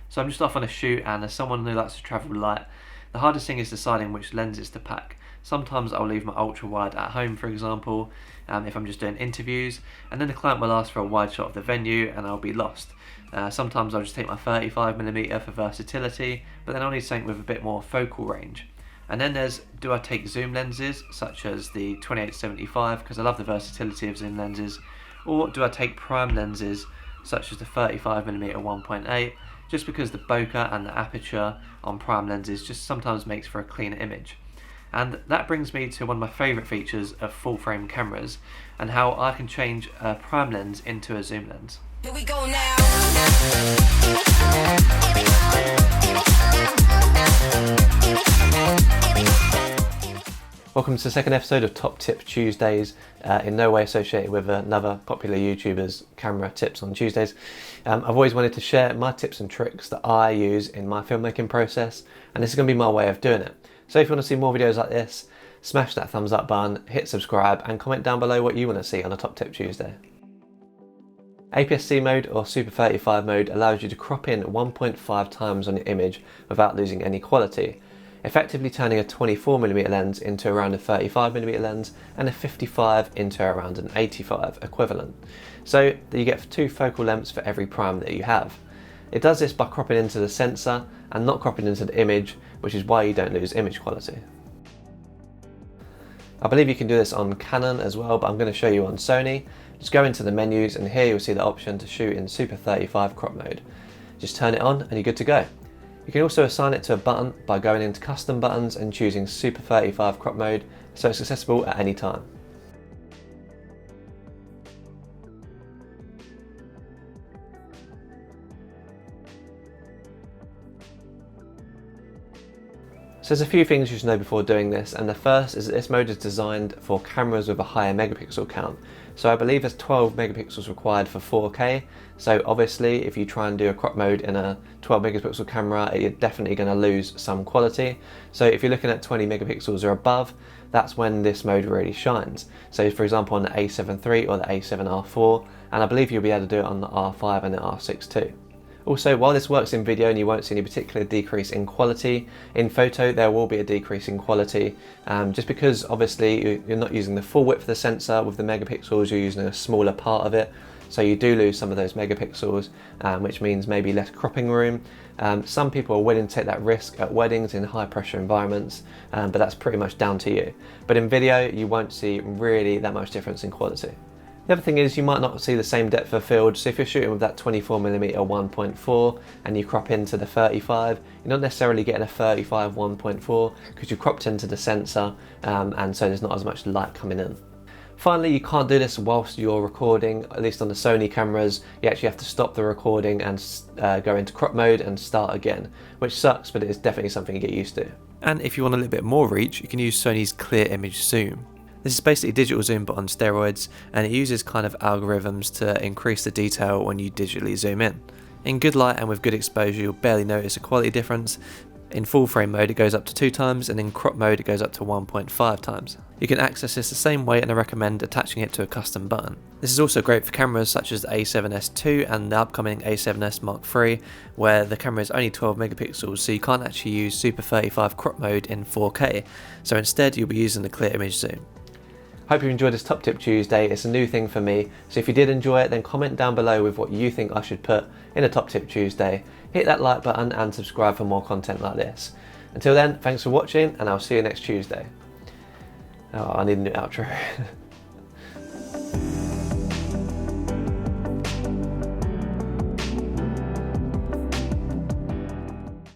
So I'm just off on a shoot, and as someone who likes to travel light, the hardest thing is deciding which lenses to pack. Sometimes I'll leave my ultra wide at home, for example, if I'm just doing interviews, and then the client will ask for a wide shot of the venue and I'll be lost. Sometimes I'll just take my 35mm for versatility, but then I'll need something with a bit more focal range. And then there's, do I take zoom lenses such as the 28-75 because I love the versatility of zoom lenses, or do I take prime lenses such as the 35mm 1.8, just because the bokeh and the aperture on prime lenses just sometimes makes for a cleaner image. And that brings me to one of my favourite features of full frame cameras, and how I can change a prime lens into a zoom lens. Here we go now. Welcome to the second episode of Top Tip Tuesdays, in no way associated with another popular YouTuber's camera tips on Tuesdays. I've always wanted to share my tips and tricks that I use in my filmmaking process, and this is going to be my way of doing it. So if you want to see more videos like this, smash that thumbs up button, hit subscribe, and comment down below what you want to see on a Top Tip Tuesday. APS-C mode or Super 35 mode allows you to crop in 1.5 times on your image without losing any quality, effectively turning a 24mm lens into around a 35mm lens and a 55 into around an 85 equivalent. So that you get 2 focal lengths for every prime that you have. It does this by cropping into the sensor and not cropping into the image, which is why you don't lose image quality. I believe you can do this on Canon as well, but I'm going to show you on Sony. Just go into the menus and here you'll see the option to shoot in Super 35 crop mode. Just turn it on and you're good to go. You can also assign it to a button by going into custom buttons and choosing Super 35 crop mode, so it's accessible at any time. So there's a few things you should know before doing this, and the first is that this mode is designed for cameras with a higher megapixel count. So I believe there's 12 megapixels required for 4K, so obviously if you try and do a crop mode in a 12 megapixel camera, you're definitely going to lose some quality. So if you're looking at 20 megapixels or above, that's when this mode really shines. So for example on the A7 III or the A7R4, and I believe you'll be able to do it on the R5 and the R6 too. Also, while this works in video and you won't see any particular decrease in quality, in photo there will be a decrease in quality, just because obviously you're not using the full width of the sensor with the megapixels, you're using a smaller part of it, so you do lose some of those megapixels, which means maybe less cropping room. Some people are willing to take that risk at weddings in high pressure environments, but that's pretty much down to you. But in video you won't see really that much difference in quality. The other thing is you might not see the same depth of field, so if you're shooting with that 24mm 1.4 and you crop into the 35, you're not necessarily getting a 35 1.4 because you cropped into the sensor, and so there's not as much light coming in. Finally, you can't do this whilst you're recording, at least on the Sony cameras. You actually have to stop the recording and go into crop mode and start again, which sucks, but it is definitely something you get used to. And if you want a little bit more reach, you can use Sony's clear image zoom. This is basically digital zoom but on steroids, and it uses kind of algorithms to increase the detail when you digitally zoom in. In good light and with good exposure you'll barely notice a quality difference. In full frame mode it goes up to 2 times, and in crop mode it goes up to 1.5 times. You can access this the same way, and I recommend attaching it to a custom button. This is also great for cameras such as the A7S II and the upcoming A7S Mark III, where the camera is only 12 megapixels, so you can't actually use Super 35 crop mode in 4K, so instead you'll be using the clear image zoom. Hope you enjoyed this Top Tip Tuesday. It's a new thing for me, so if you did enjoy it then comment down below with what you think I should put in a Top Tip Tuesday. Hit that like button and subscribe for more content like this. Until then, thanks for watching and I'll see you next Tuesday. Oh, I need a new outro.